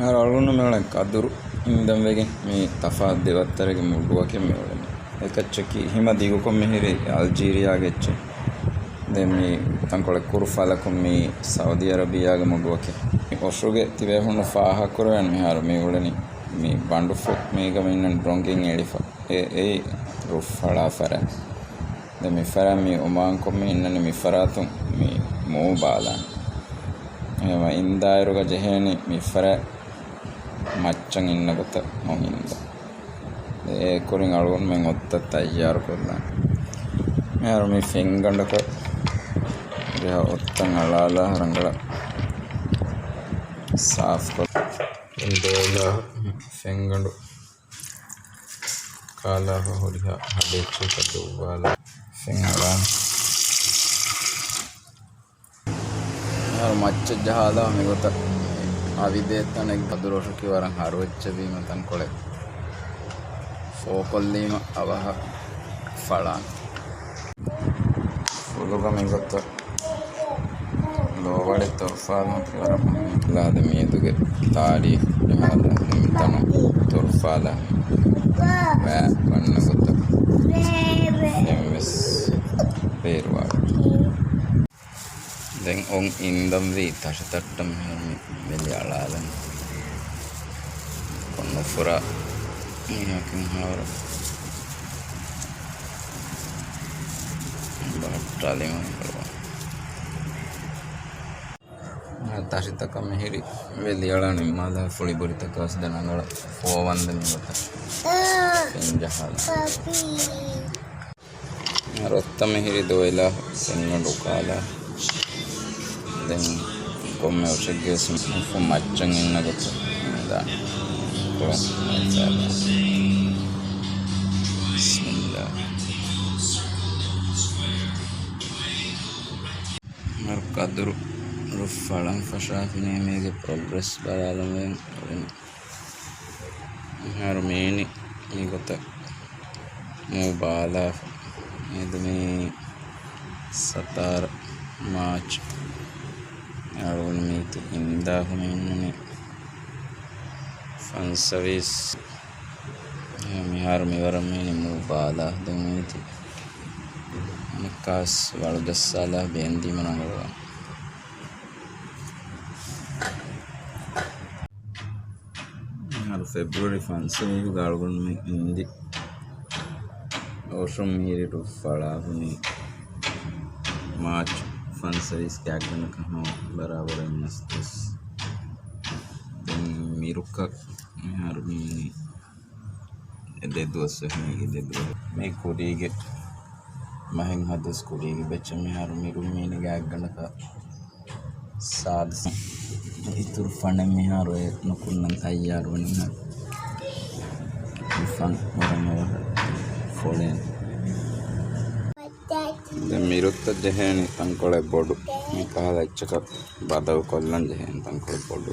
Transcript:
algún me kaduru indamvege me tafa devattarege muduwake me olani ekachaki hima digu kom mehiri Algeria gecche de me tankole kurfala kom me Saudi Arabia ge muduwake osruge tibe hunu faaha korwen me haru me olani me bandufu me ga minnan dronking elifa e rufala fara de me fara me oman kom me innani me faratum me mo bala ema indairuga jeheni me fara maccan inna gota mohinda e korin algon men otta tayyar korna me haru me fengandaka ya ottan alala rangala saaf kor indola fengandu kala horiha hadechu kadu wala fengala haru macca jahala me gota avidetane kaduroshuki waran haruweccha wima tankole fokollima avaha falan fuluga me gotta lowade torfal waram lada mieduge taari nimada nimtano torfala va vanna gotta emes perwa den on indam vi tashatattam meli alalan konno fura yakin hawra batalima tashitakam mehiri veli alani mala fuli burita kas danangala fowanda mingota penjahala rotta mehiri doila sengodu kala den come osegge fu maccan inna gotto da ko bismillah markadru rufalan fashafine mege progress balamen harmeni mi gota mubala edme satar march algun miti indah menni fan service mi har mi waram meni mubala demiti nikas walu dassala bendi manangwa February fan service algun me indi oshum miri to fala huni March fan service kagana kaho barabar nastus den miruka haru mi ede dosse mi ede me kudige mahen hadus kudige becce me haru miru mi ne gagana ka sad itur fane me haru nukunnan tayyar wani fan warama folen de mirutta jeheni tankole bodu mi kahala ichaka badaw kollan jehen tankole bodu